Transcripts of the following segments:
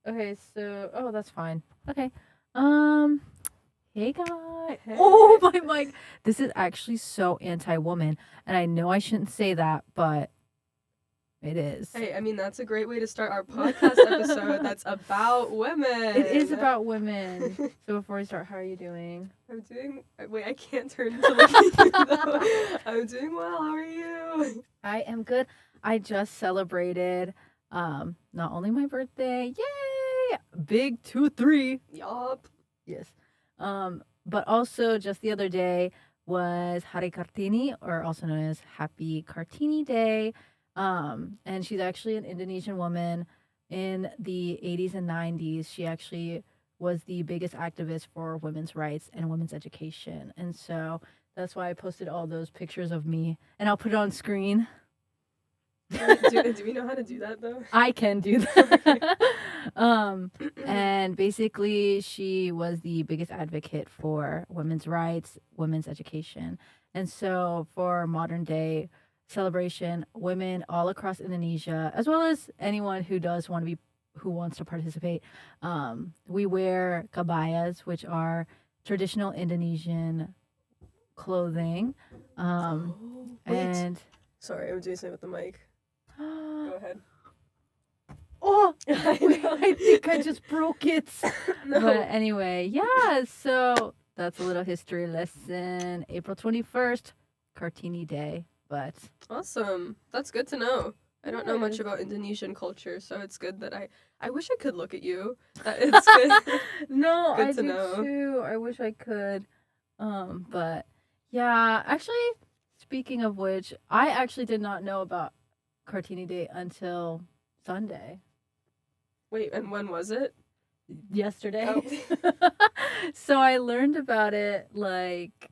Okay, so that's fine. Okay. Um Hey guys. Oh Hey. my mic. This is actually so anti-woman, and I know I shouldn't say that, but it is. Hey, I mean, that's a great way to start our podcast episode that's about It is women. about women. So before we start, how are you doing? I'm doing. Wait, I can't turn to look at you though. I'm doing well. How are you? I am good. I just celebrated not only my birthday, yay! Big 2-3. Yup. Yes. But also just the other day was Hari Kartini, or also known as Happy Kartini Day. And she's actually an Indonesian woman. In the 80s and 90s, she actually was the biggest activist for women's rights and women's education. And so that's why I posted all those pictures of me, and I'll put it on screen. Do we know how to do that though? I can do that. And basically, she was the biggest advocate for women's rights, women's education. And so, for modern day celebration, women all across Indonesia, as well as anyone who does want to be, who wants to participate, we wear kabayas, which are traditional Indonesian clothing. Wait. And Sorry, I'm doing something with the mic. Go ahead. Oh, I wait, know. I think I just broke it. No. But anyway, yeah, so that's a little history lesson. April 21st, Kartini Day. But Awesome. That's good to know. I don't know much yes. about Indonesian culture, so it's good that I wish I could look at you. It's good. No, Good I to do know. too. I wish I could. But yeah, actually, speaking of which, I actually did not know about Kartini Day until Sunday. Wait, and when was it? Yesterday. Oh. So I learned about it like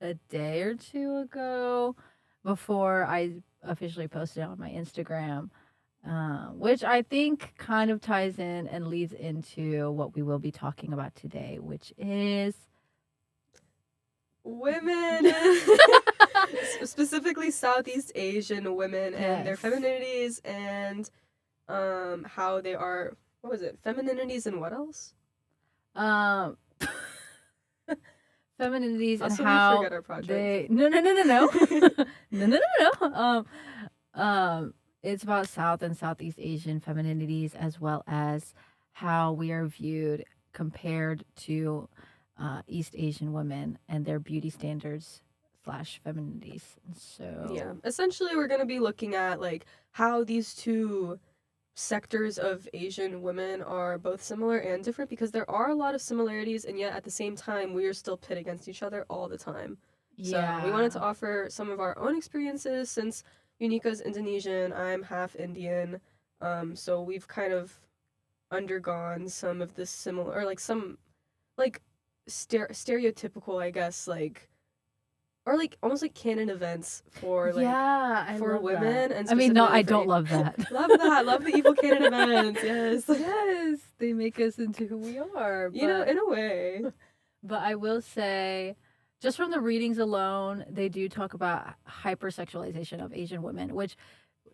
a day or two ago before I officially posted it on my Instagram, which I think kind of ties in and leads into what we will be talking about today, which is Women. Specifically Southeast Asian women and their yes. femininities and how they are, what was it? Femininities and what else? Um, femininities and Also, we how forget our project. they no. It's about South and Southeast Asian femininities as well as how we are viewed compared to East Asian women and their beauty standards slash femininities. Yeah, So essentially we're going to be looking at like how these two sectors of Asian women are both similar and different because there are a lot of similarities and yet at the same time we are still pit against each other all the time. So we wanted yeah, to offer some of our own experiences since Unika's Indonesian, I'm half Indian. So we've kind of undergone some of the similar or like some like stereotypical, I guess, like or like almost like canon events yeah, I for love that. women and I mean, no, specifically I for don't love that. love that. Love the evil canon events. Yes. Yes, they make us into who we are, You know, but in a way. but I will say, just from the readings alone, they do talk about hypersexualization of Asian women, which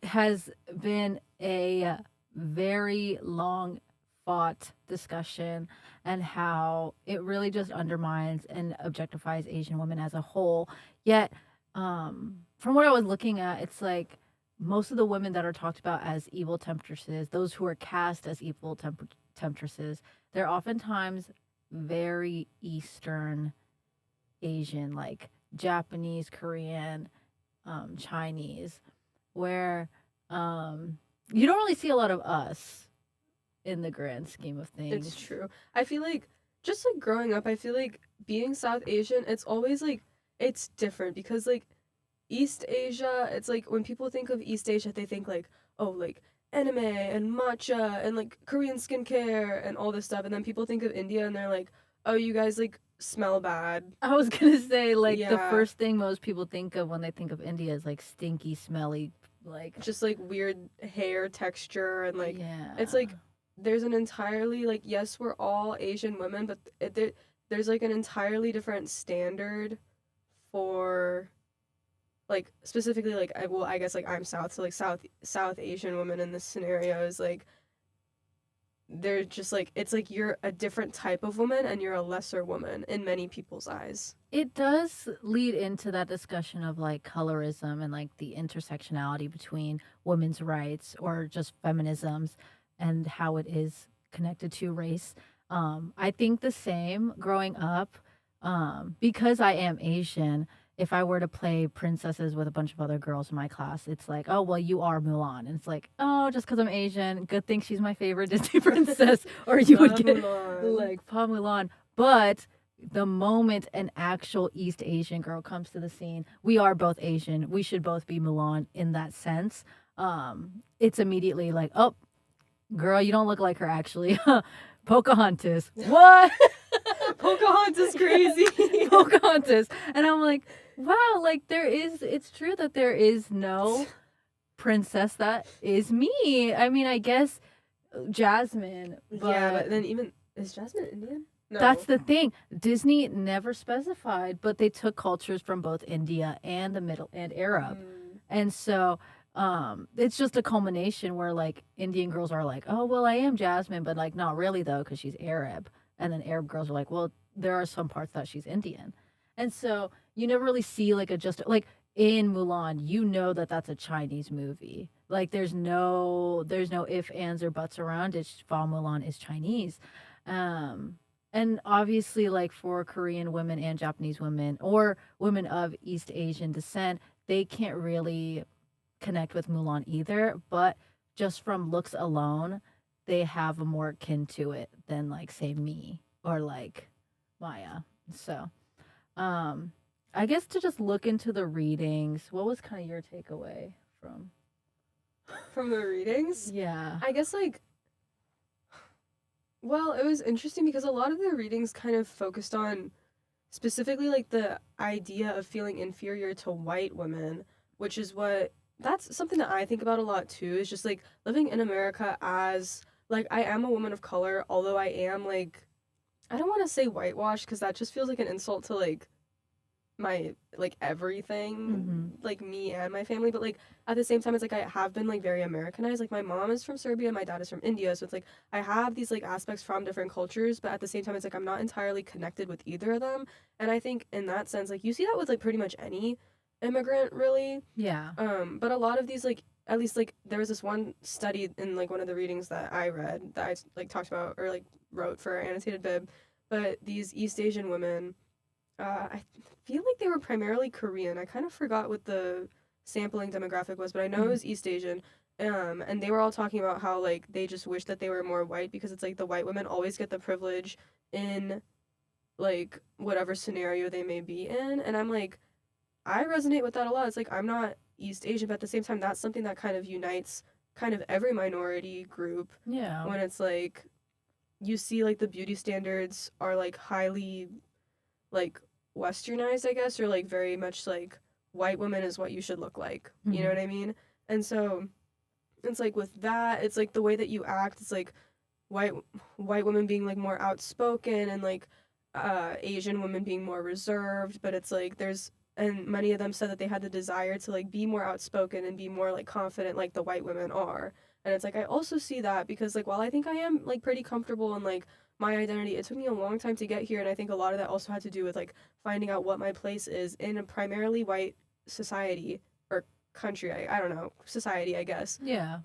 has been a very long fought discussion, and how it really just undermines and objectifies Asian women as a whole. Yet, from what I was looking at, it's like most of the women that are talked about as evil temptresses, those who are cast as evil temptresses, they're oftentimes very Eastern Asian, like Japanese, Korean, Chinese, where you don't really see a lot of us in the grand scheme of It's things. true. I feel like just like growing up, I feel like being South Asian, it's always like it's different because like East Asia, it's like when people think of East Asia, they think like, oh, like anime and matcha and like Korean skincare and all this stuff. And then people think of India and they're like, oh, you guys like smell bad. I was gonna say, like, the Yeah. first thing most people think of when they think of India is like stinky, smelly, like Just like weird hair texture and like yeah, it's like there's an entirely like yes, we're all Asian women, but there's like an entirely different standard for like specifically like I guess like I'm South, so like South Asian women in this scenario is like they're just like, it's like you're a different type of woman and you're a lesser woman in many people's eyes. It does lead into that discussion of like colorism and like the intersectionality between women's rights or just feminisms and how it is connected to race. I think the same growing up, because I am Asian. If I were to play princesses with a bunch of other girls in my class, it's like, oh, well, you are Mulan. And it's like, oh, just because I'm Asian, good thing she's my favorite Disney princess. Or you would get Mulan. like, Pa Mulan. But the moment an actual East Asian girl comes to the scene, we are both Asian. We should both be Mulan in that sense. It's immediately like, oh, girl, you don't look like her actually. Pocahontas. What? Pocahontas crazy. Pocahontas. And I'm like, wow, like it's true that there is no princess that is me. I mean, I guess Jasmine, Yeah, but but then even, is Jasmine Indian? No. that's the thing. Disney never specified, but they took cultures from both India and the Middle and Arab. And so it's just a culmination where like Indian girls are like, "Oh, well, I am Jasmine, but like not really though cuz she's Arab." And then Arab girls are like, "Well, there are some parts that she's Indian." And so you never really see like a just like in Mulan, you know that that's a Chinese movie. Like there's no if ands or buts around it. Fa Mulan is Chinese. Um and obviously, like for Korean women and Japanese women or women of East Asian descent, they can't really connect with Mulan either. But just from looks alone, they have a more kin to it than, like, say, me or like Maya. So, um, I guess to just look into the readings, what was kind of your takeaway from? From the readings? Yeah. I guess like, well, it was interesting because a lot of the readings kind of focused on specifically like the idea of feeling inferior to white women, which is what, that's something that I think about a lot too, is just like living in America as like, I am a woman of color, although I am like, I don't want to say whitewashed because that just feels like an insult to like my like everything, like me and my family, but like at the same time it's like I have been like very Americanized. Like my mom is from Serbia, my dad is from India, so it's like I have these like aspects from different cultures, but at the same time it's like I'm not entirely connected with either of them. And I think in that sense, like you see that with like pretty much any immigrant really. Yeah. But a lot of these like, at least like there was this one study in like one of the readings that I read that I like talked about or like wrote for annotated bib, but these East Asian women, I feel like they were primarily Korean. I kind of forgot what the sampling demographic was, but I know it was East Asian. And they were all talking about how like they just wish that they were more white because it's like the white women always get the privilege in like whatever scenario they may be in. And I'm like, I resonate with that a lot. It's like I'm not East Asian, but at the same time, that's something that kind of unites kind of every minority group. Yeah. When it's like you see like the beauty standards are like highly like westernized, I guess, or like very much like white women is what you should look like. You know what I mean? And so it's like with that, it's like the way that you act, it's like white white women being like more outspoken and like Asian women being more reserved, but it's like there's, and many of them said that they had the desire to like be more outspoken and be more like confident like the white women are. And it's like I also see that because like while I think I am like pretty comfortable in like my identity, it took me a long time to get here, and I think a lot of that also had to do with like finding out what my place is in a primarily white society or country. I don't know, society, I guess. Yeah.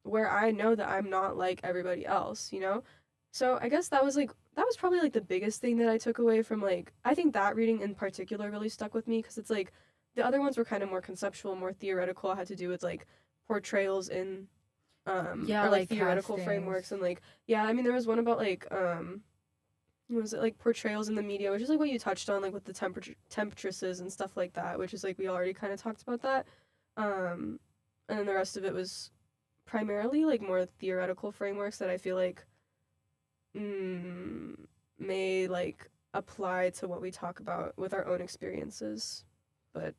Where I know that I'm not like everybody else, you know? So I guess that was like, that was probably like the biggest thing that I took away from like, I think that reading in particular really stuck with me because it's like the other ones were kind of more conceptual, more theoretical, had to do with like portrayals in Yeah, or like like theoretical castings. frameworks and like, yeah, I mean there was one about like what was it, like portrayals in the media, which is like what you touched on, like with the temptresses and stuff like that, which is like we already kind of talked about that. And then the rest of it was primarily like more theoretical frameworks that I feel like may like apply to what we talk about with our own experiences, but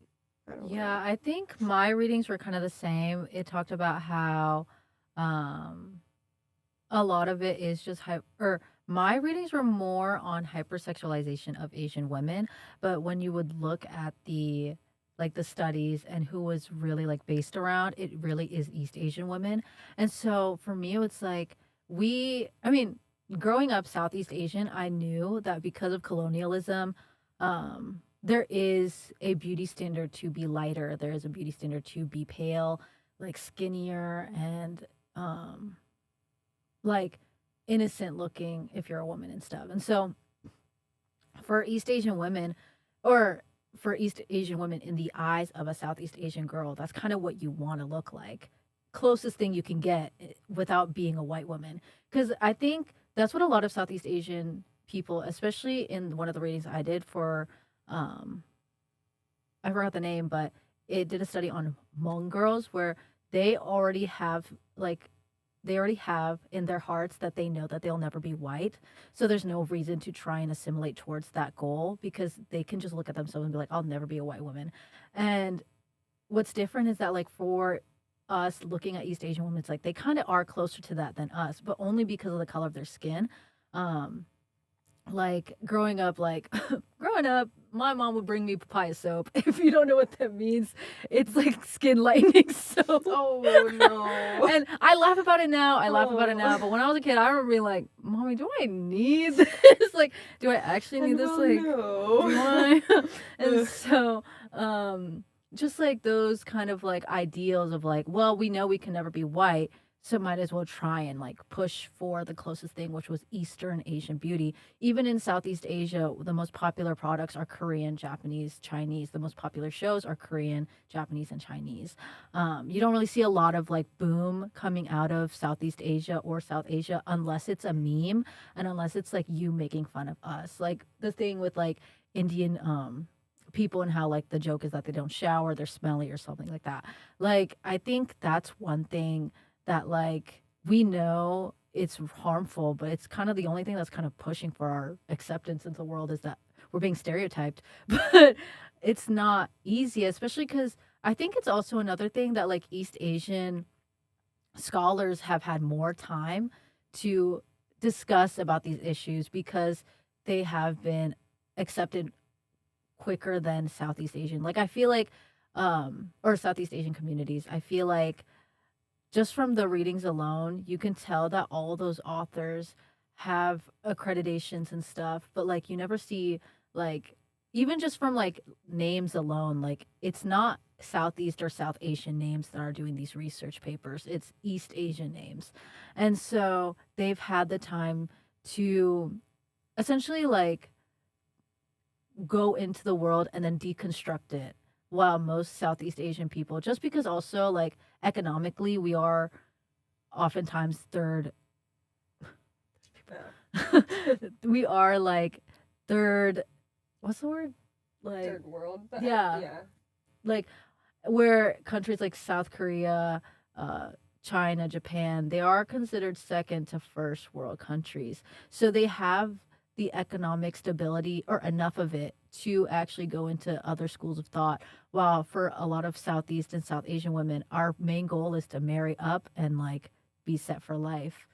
I don't Yeah, know. I think my readings were kind of the same. It talked about how um a lot of it is just or my readings were more on hypersexualization of Asian women, but when you would look at the like the studies and who was really like based around, it really is East Asian women. And so for me it's like I mean, growing up Southeast Asian, I knew that because of colonialism, there is a beauty standard to be lighter. There is a beauty standard to be pale, like skinnier and um, like innocent looking if you're a woman and stuff. And so for East Asian women, or for East Asian women in the eyes of a Southeast Asian girl, that's kind of what you want to look like. Closest thing you can get without being a white woman. Because I think that's what a lot of Southeast Asian people, especially in one of the readings I did for, um, I forgot the name, but it did a study on Hmong girls where they already have like they already have in their hearts that they know that they'll never be white. So there's no reason to try and assimilate towards that goal because they can just look at themselves and be like, I'll never be a white woman. And what's different is that, like, for us looking at East Asian women, it's like they kind of are closer to that than us, but only because of the color of their skin. Um, like growing up, my mom would bring me papaya soap. If you don't know what that means, it's like skin lightening soap. Oh no. And I laugh about it now. Oh. But when I was a kid, I remember being like, "Mommy, do I need this? Like, do I actually need this? Oh Like, no. do I?" And so, just like those kind of like ideals of like, well, we know we can never be white, so might as well try and like push for the closest thing, which was Eastern Asian beauty. Even in Southeast Asia, the most popular products are Korean, Japanese, Chinese. The most popular shows are Korean, Japanese, and Chinese. You don't really see a lot of like boom coming out of Southeast Asia or South Asia unless it's a meme and unless it's like you making fun of us. Like the thing with like Indian people and how like the joke is that they don't shower, they're smelly or something like that. Like I think that's one thing that like we know it's harmful, but it's kind of the only thing that's kind of pushing for our acceptance in the world is that we're being stereotyped. But it's not easy, especially because I think it's also another thing that like East Asian scholars have had more time to discuss about these issues because they have been accepted quicker than Southeast Asian. Like I feel like or Southeast Asian communities. I feel like just from the readings alone, you can tell that all those authors have accreditations and stuff, but like you never see like even just from like names alone, like it's not Southeast or South Asian names that are doing these research papers. It's East Asian names. And so they've had the time to essentially like go into the world and then deconstruct it. While most Southeast Asian people, just because also like economically, we are oftentimes third, Yeah. we are like third, what's the word? Like, Third world. yeah, Yeah. like where countries like South Korea, uh, China, Japan, they are considered second to first world countries. So they have the economic stability or enough of it to actually go into other schools of thought. While for a lot of Southeast and South Asian women, our main goal is to marry up and like be set for life,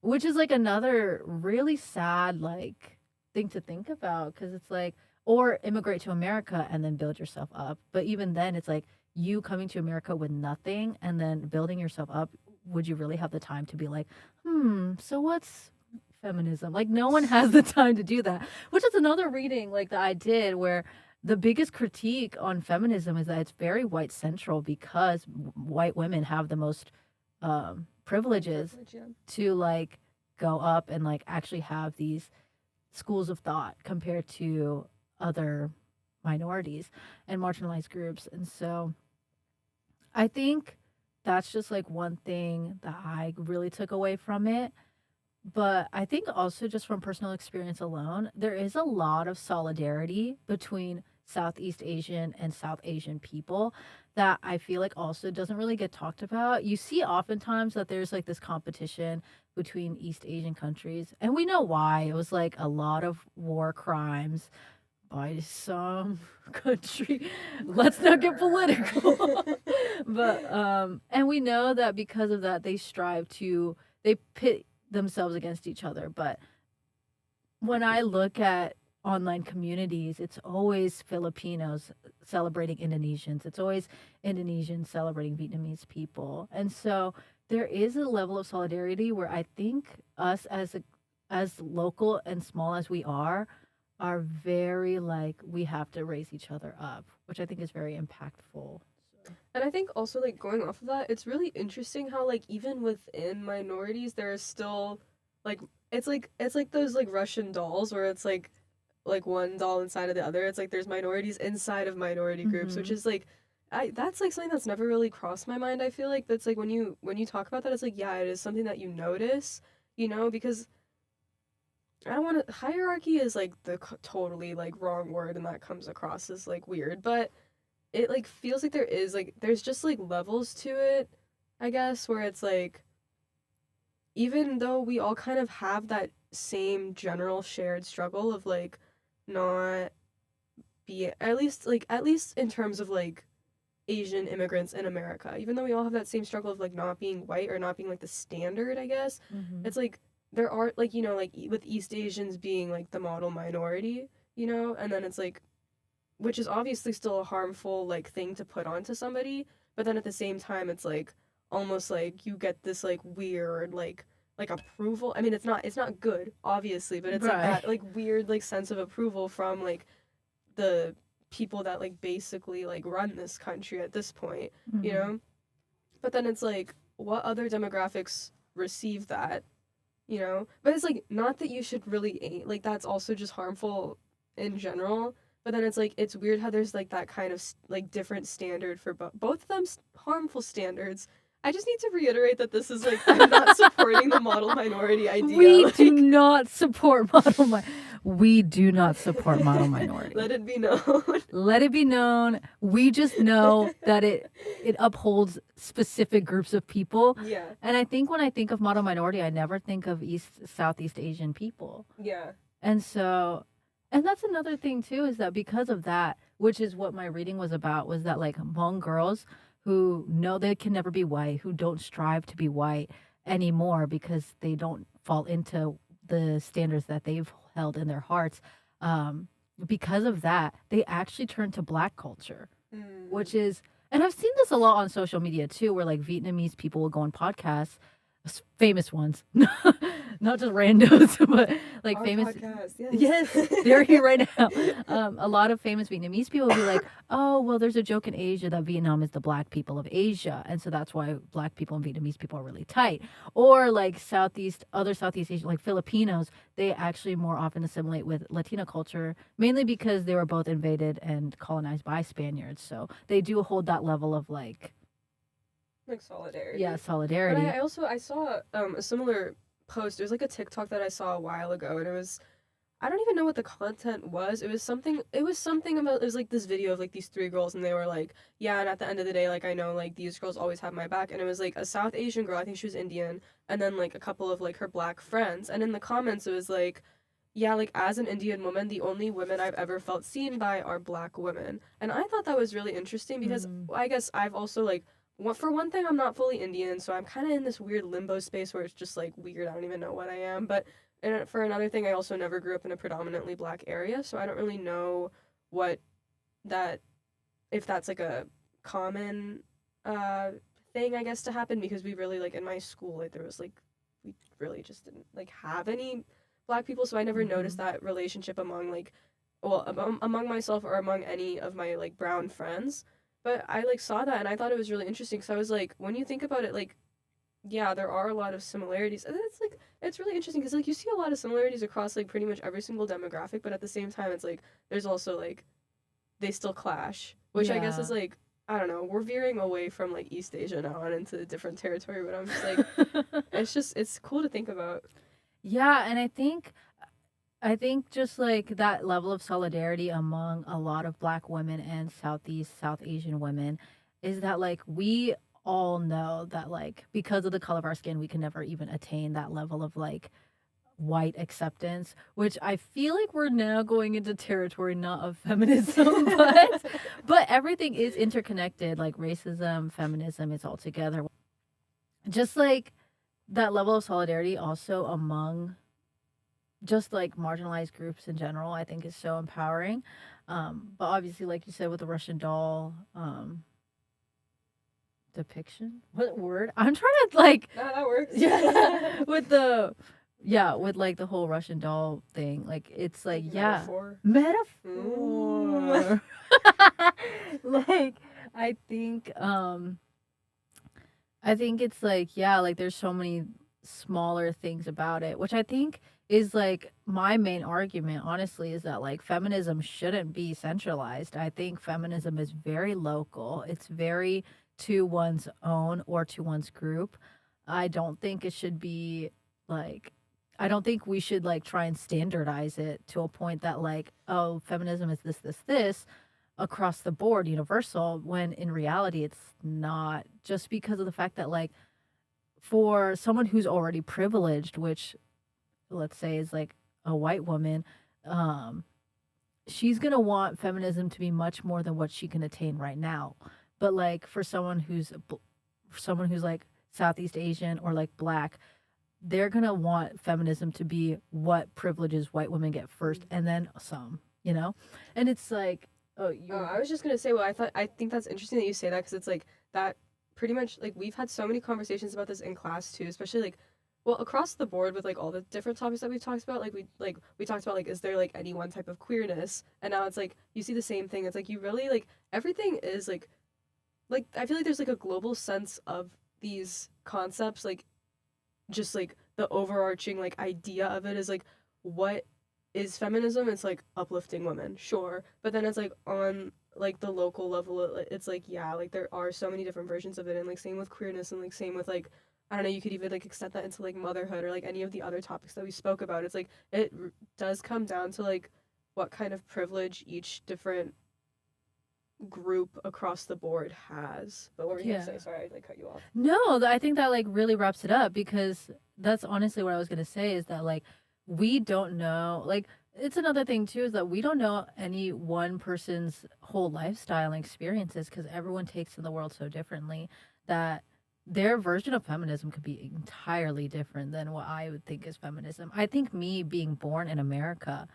which is like another really sad like thing to think about because it's like or immigrate to America and then build yourself up. But even then it's like you coming to America with nothing and then building yourself up, would you really have the time to be like, so what's feminism? Like no one has the time to do that. Which is another reading like that I did where the biggest critique on feminism is that it's very white central because white women have the most privileges Privilege, yeah. to like go up and like actually have these schools of thought compared to other minorities and marginalized groups. And so I think that's just like one thing that I really took away from it. But I think also just from personal experience alone, there is a lot of solidarity between Southeast Asian and South Asian people that I feel like also doesn't really get talked about. You see oftentimes that there's like this competition between East Asian countries, and we know why. It was like a lot of war crimes by some country. Let's not get political. But and we know that because of that they pit themselves against each other. But when I look at online communities, it's always Filipinos celebrating Indonesians. It's always Indonesians celebrating Vietnamese people. And so there is a level of solidarity where I think us as local and small as we are very like we have to raise each other up, which I think is very impactful. So. And I think also like going off of that, it's really interesting how like even within minorities there are still like it's like those like Russian dolls where it's like one doll inside of the other. It's like there's minorities inside of minority groups, which Mm-hmm. is like I that's like something that's never really crossed my mind. I feel like that's like when you talk about that, it's like yeah, it is something that you notice, because I don't want to hierarchy is like the totally like wrong word and that comes across as like weird, but it like feels like there is like there's just like levels to it, I guess, where it's like even though we all kind of have that same general shared struggle of like not be at least in terms of like Asian immigrants in America, even though we all have that same struggle of like not being white or not being like the standard, I guess. Mm-hmm. It's like there are like like with East Asians being like the model minority, and then it's like which is obviously still a harmful like thing to put onto somebody, but then at the same time it's like almost like you get this like weird like approval. I mean it's not good obviously, but it's like Right. that like weird like sense of approval from like the people that like basically like run this country at this point, you Mm-hmm. know? But then it's like what other demographics receive that, But it's like not that you should really like that's also just harmful in general. But then it's like it's weird how there's like that kind of like different standard for both of them harmful standards. I just need to reiterate that this is like I'm not supporting the model minority idea. We do Like not support we do not support model minority. let it be known. Let it be known. We just know that it upholds specific groups of people. Yeah. And I think when I think of model minority, I never think of Southeast Asian people. Yeah. And so, and that's another thing too, is that because of that, which is what my reading was about, was that like Hmong girls who know they can never be white, who don't strive to be white anymore because they don't fall into the standards that they've held in their hearts. Because of that, they actually turn to black culture, which is, and I've seen this a lot on social media too, where like Vietnamese people will go on podcasts, famous ones, not just randos, but like Our famous. podcast, Yes, they're here right now. A lot of famous Vietnamese people will be like, "Oh, well, there's a joke in Asia that Vietnam is the black people of Asia, and so that's why black people and Vietnamese people are really tight." Or like other Southeast Asian, like Filipinos, they actually more often assimilate with Latino culture, mainly because they were both invaded and colonized by Spaniards. So they do hold that level of like, like solidarity. yeah, But solidarity. I saw a similar post. It was like a TikTok that I saw a while ago, and it was I don't even know what the content was. It was something about it was like this video of like these three girls, and they were like, yeah, and at the end of the day, like I know like these girls always have my back, and it was like a South Asian girl, I think she was Indian, and then like a couple of like her black friends, and in the comments it was like, yeah, like as an Indian woman, the only women I've ever felt seen by are black women. And I thought that was really interesting because Mm, I guess I've also like for one thing, I'm not fully Indian, so I'm kind of in this weird limbo space where it's just like weird. I don't even know what I am. But and for another thing, I also never grew up in a predominantly black area, so I don't really know what that if that's like a common uh thing I guess to happen because we really like in my school like there was like we really just didn't like have any black people, so I never noticed mm-hmm. that relationship among like well among myself or among any of my like brown friends. But I like saw that and I thought it was really interesting because I was like when you think about it like yeah there are a lot of similarities and it's like it's really interesting because like you see a lot of similarities across like pretty much every single demographic, but at the same time it's like there's also like they still clash, which I guess is Yeah. like I don't know. We're veering away from like East Asia now and into different territory, but I'm just like it's cool to think about. Yeah, and I think just like that level of solidarity among a lot of black women and South Asian women is that like we all know that like because of the color of our skin we can never even attain that level of like white acceptance, which I feel like we're now going into territory not of feminism, but everything is interconnected, like racism, feminism, it's all together. Just like that level of solidarity also among just like marginalized groups in general, I think is so empowering. But obviously, like you said with the Russian doll, depiction. What word? I'm trying to like Nah, that works. yeah with like the whole Russian doll thing. Like it's like Metaphor. metaphor. Like I think I think it's like like there's so many smaller things about it, which I think is like my main argument honestly is that like feminism shouldn't be centralized. I think feminism is very local. It's very to one's own or to one's group. I don't think it should be like I don't think we should like try and standardize it to a point that like oh feminism is this across the board universal when in reality it's not, just because of the fact that like for someone who's already privileged, which let's say is like a white woman, um she's going to want feminism to be much more than what she can attain right now. But like for someone who's like Southeast Asian or like black, they're going to want feminism to be what privileges white women get first and then some. And it's like I was just gonna say, well, I think that's interesting that you say that because it's like that pretty much like we've had so many conversations about this in class too, especially like well across the board with like all the different topics that we've talked about. Like we talked about like is there like any one type of queerness, and now it's like you see the same thing. It's like you really like everything is like I feel like there's like a global sense of these concepts, like just like the overarching like idea of it is like what is feminism. It's like uplifting women, sure, but then it's like on like the local level it's like yeah, like there are so many different versions of it, and like same with queerness, and like same with like I don't know, you could even like extend that into like motherhood or like any of the other topics that we spoke about. It's like does come down to like what kind of privilege each different group across the board has. But what were you gonna say? Sorry, I like cut you off. No, I think that like really wraps it up because that's honestly what I was gonna say is that like we don't know like it's another thing too is that we don't know any one person's whole lifestyle and experiences because everyone takes in the world so differently that their version of feminism could be entirely different than what I would think is feminism. I think me being born in America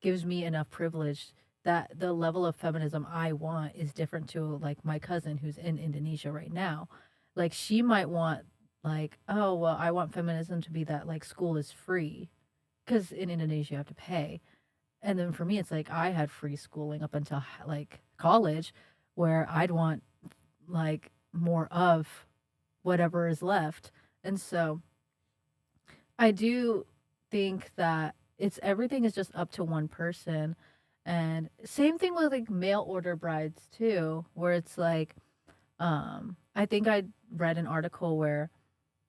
gives me enough privilege that the level of feminism I want is different to like my cousin who's in Indonesia right now. Like she might want like, oh, well, I want feminism to be that like school is free because in Indonesia you have to pay. And then for me, it's like I had free schooling up until like college where I'd want like more of whatever is left. And so I do think that it's everything is just up to one person. And same thing with like mail order brides too, where it's like, I think I read an article where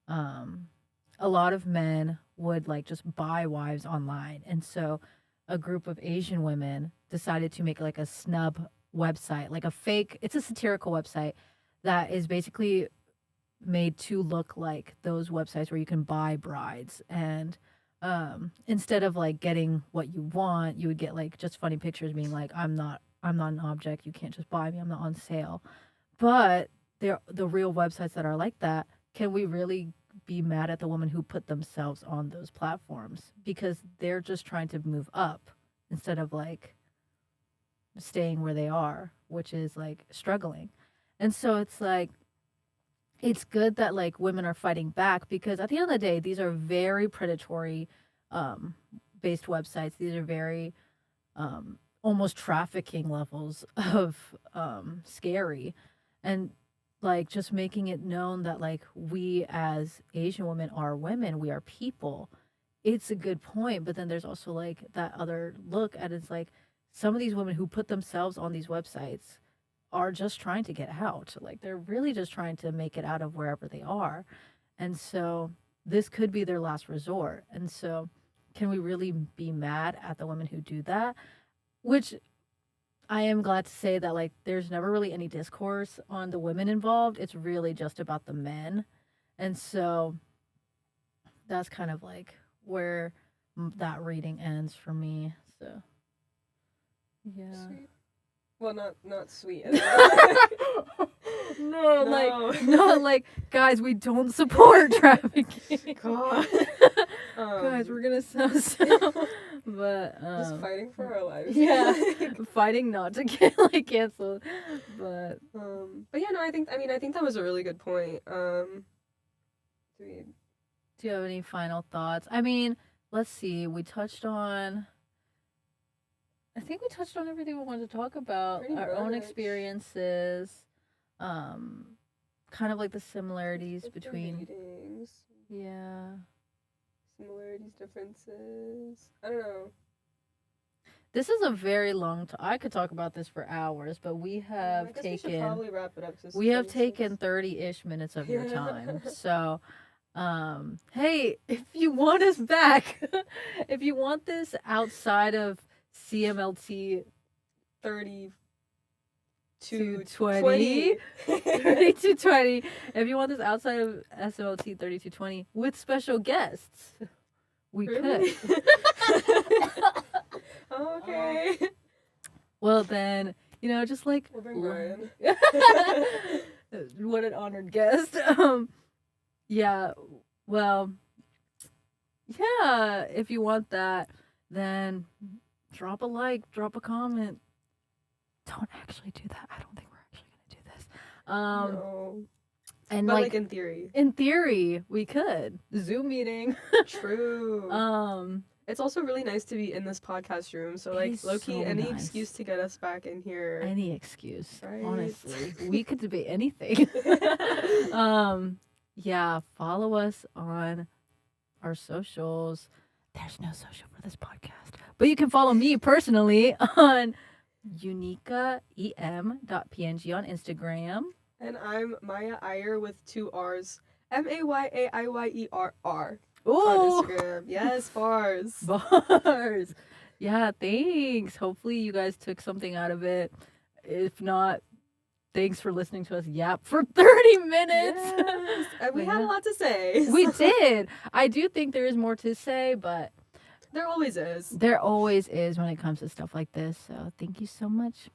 a lot of men would like just buy wives online. And so a group of Asian women decided to make like a snub website, like a fake, it's a satirical website that is basically made to look like those websites where you can buy brides. And instead of like getting what you want, you would get like just funny pictures being like, I'm not an object, you can't just buy me, I'm not on sale. But the real websites that are like that, can we really be mad at the woman who put themselves on those platforms because they're just trying to move up instead of like staying where they are, which is like struggling. And so it's like it's good that like women are fighting back because at the end of the day these are very predatory based websites. These are very almost trafficking levels of scary. And like just making it known that like we as Asian women are women, we are people. It's a good point, but then there's also like that other look at it's like some of these women who put themselves on these websites are just trying to get out. Like they're really just trying to make it out of wherever they are. And so this could be their last resort. And so can we really be mad at the women who do that? Which I am glad to say that like there's never really any discourse on the women involved. It's really just about the men. And so that's kind of like where that reading ends for me. So yeah. Sweet. Well, not sweet. No, like guys, we don't support trafficking. God. Guys, we're gonna sound so But Just fighting for our lives. Yeah, fighting not to get like canceled. But yeah, no, I think that was a really good point. do you have any final thoughts? I mean, let's see. I think we touched on everything we wanted to talk about. Pretty Our own much. experiences, kind of like the similarities Like the between. readings, Yeah. similarities, differences. I don't know. This is a very long I could talk about this for hours, but we I have guess we should probably wrap it up. 'Cause we have 26. taken 30-ish minutes of your Yeah. time. So, hey, if you want us back, if you want this outside of CMLT 3220. 3220, if you want this outside of SMLT 3220 with special guests, we Really? could. Okay. Well, then, just like We'll bring Ryan. what an honored guest. Yeah, well, yeah, if you want that, then drop a like, drop a comment. Don't actually do that. I don't think we're actually gonna do this. No. And But like in theory. in theory, we could Zoom meeting. True. It's also really nice to be in this podcast room. So It low is key, so any nice. excuse to get us back in here. Any excuse, Right. honestly, we could debate anything. Yeah, follow us on our socials. There's no social for this podcast, but you can follow me personally on Eunike.em.png on Instagram. And I'm Maya Iyer with 2 R's. MAYAIYERR on Ooh, Instagram. Yes, bars. bars. Yeah, thanks. Hopefully you guys took something out of it. If not, thanks for listening to us yap for 30 minutes. Yes. And we But had a yeah. lot to say. We did. I do think there is more to say, but There always is. there always is when it comes to stuff like this. So thank you so much.